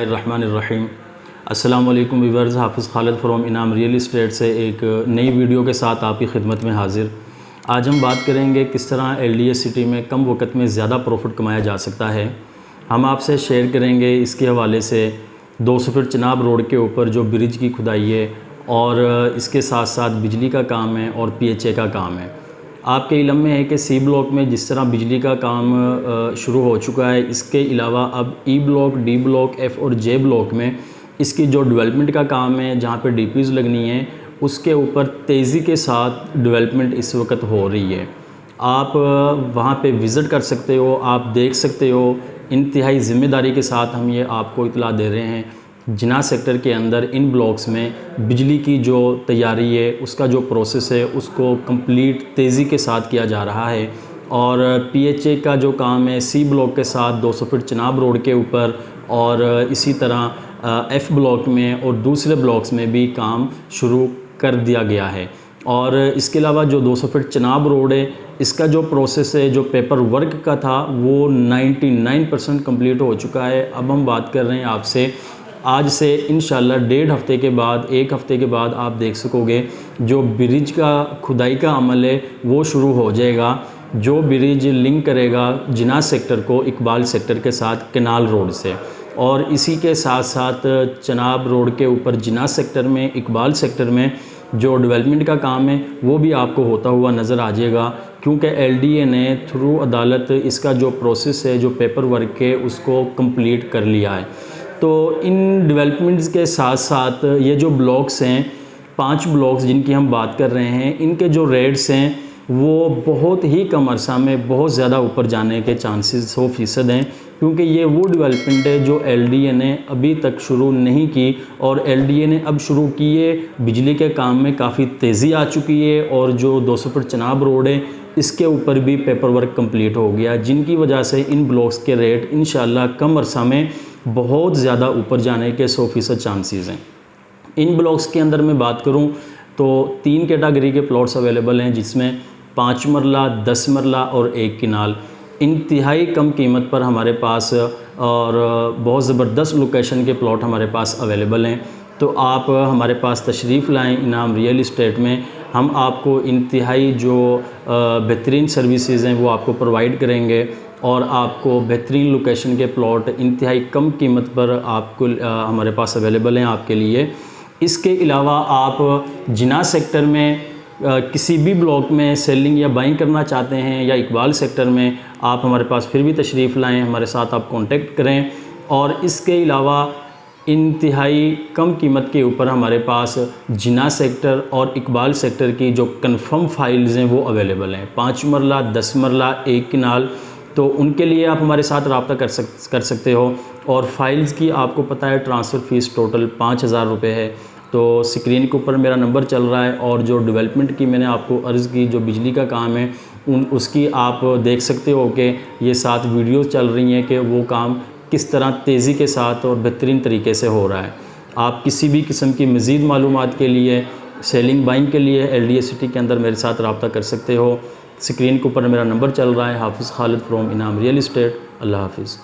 बिस्मिल्लाहिर्रहमानिर्रहीम। अस्सलाम वालेकुम व्यूअर्स, हाफिज़ खालिद फ्रॉम इनाम रियल इस्टेट से एक नई वीडियो के साथ आपकी खिदमत में हाजिर। आज हम बात करेंगे किस तरह LDA सिटी में कम वक्त में ज़्यादा प्रॉफिट कमाया जा सकता है। हम आपसे शेयर करेंगे इसके हवाले से 200 फीट चनाब रोड के ऊपर जो ब्रिज की खुदाई है और इसके साथ साथ बिजली का काम है और PHA का काम है। आपके इल्म में है कि C ब्लॉक में जिस तरह बिजली का काम शुरू हो चुका है, इसके अलावा अब E block, D block, F और J ब्लॉक में इसकी जो डेवलपमेंट का काम है, जहाँ पे DPs लगनी है, उसके ऊपर तेज़ी के साथ डेवलपमेंट इस वक्त हो रही है। आप वहाँ पे विज़िट कर सकते हो, आप देख सकते हो। इंतहाई ज़िम्मेदारी के साथ हम ये आपको इतला दे रहे हैं, जिना सेक्टर के अंदर इन ब्लॉक्स में बिजली की जो तैयारी है, उसका जो प्रोसेस है, उसको कंप्लीट तेज़ी के साथ किया जा रहा है। और PHA का जो काम है C ब्लॉक के साथ 200 फीट चनाब रोड के ऊपर और इसी तरह F ब्लॉक में और दूसरे ब्लॉक्स में भी काम शुरू कर दिया गया है। और इसके अलावा जो 200 फीट चनाब रोड है, इसका जो प्रोसेस है, जो पेपर वर्क का था, वो 99% कंप्लीट हो चुका है। अब हम बात कर रहे हैं आपसे आज से इंशाल्लाह 1.5 हफ़्ते के बाद, 1 हफ़्ते के बाद आप देख सकोगे जो ब्रिज का खुदाई का अमल है वो शुरू हो जाएगा, जो ब्रिज लिंक करेगा जिना सेक्टर को इकबाल सेक्टर के साथ केनाल रोड से। और इसी के साथ साथ चनाब रोड के ऊपर जिना सेक्टर में, इकबाल सेक्टर में जो डेवलपमेंट का काम है वो भी आपको होता हुआ नज़र आ जाएगा, क्योंकि LDA ने थ्रू अदालत इसका जो प्रोसेस है, जो पेपर वर्क है, उसको कंप्लीट कर लिया है। तो इन डेवलपमेंट्स के साथ साथ ये जो ब्लॉक्स हैं, 5 ब्लॉक्स जिनकी हम बात कर रहे हैं, इनके जो रेट्स हैं वो बहुत ही कम अरसा में बहुत ज़्यादा ऊपर जाने के चांसेस 100% हैं, क्योंकि ये वो डेवलपमेंट है जो LDA ने अभी तक शुरू नहीं की। और LDA ने अब शुरू की है, बिजली के काम में काफ़ी तेज़ी आ चुकी है और जो 200 फीट चनाब रोड है, इसके ऊपर भी पेपर वर्क कंप्लीट हो गया, जिनकी वजह से इन ब्लॉक्स के रेट इंशाल्लाह कम अरसा में बहुत ज़्यादा ऊपर जाने के 100% चांसेस हैं। इन ब्लॉक्स के अंदर मैं बात करूं तो 3 कैटेगरी के प्लॉट्स अवेलेबल हैं, जिसमें 5 मरला, 10 मरला और 1 किनाल इंतहाई कम कीमत पर हमारे पास और बहुत ज़बरदस्त लोकेशन के प्लॉट हमारे पास अवेलेबल हैं। तो आप हमारे पास तशरीफ़ लाएँ इनाम रियल इस्टेट में। हम आपको इंतहाई जो बेहतरीन सर्विसेज हैं वो आपको प्रोवाइड करेंगे और आपको बेहतरीन लोकेशन के प्लॉट इंतहाई कम कीमत पर आपको हमारे पास अवेलेबल हैं आपके लिए। इसके अलावा आप जिना सेक्टर में किसी भी ब्लॉक में सेलिंग या बाइंग करना चाहते हैं या इकबाल सेक्टर में, आप हमारे पास फिर भी तशरीफ़ लाएँ, हमारे साथ आप कांटेक्ट करें। और इसके अलावा इंतहाई कम कीमत के ऊपर हमारे पास जिना सेक्टर और इकबाल सेक्टर की जो कंफर्म फाइल्स हैं वो अवेलेबल हैं, 5 मरला, 10 मरला, 1 किनाल। तो उनके लिए आप हमारे साथ रब्ता कर सकते हो। और फाइल्स की आपको पता है ट्रांसफ़र फ़ीस टोटल 5000 रुपये है। तो स्क्रीन के ऊपर मेरा नंबर चल रहा है और जो डेवलपमेंट की मैंने आपको अर्ज़ की, जो बिजली का काम है, उसकी आप देख सकते हो कि ये 7 वीडियोज़ चल रही हैं कि वो काम किस तरह तेज़ी के साथ और बेहतरीन तरीके से हो रहा है। आप किसी भी किस्म की मज़ीद मालूमात के लिए, सेलिंग बाइंग के लिए LDA सिटी के अंदर मेरे साथ रब्ता कर सकते हो। स्क्रीन के ऊपर मेरा नंबर चल रहा है। हाफिज़ खालिद फ्रॉम इनाम रियल इस्टेट। अल्लाह हाफिज़।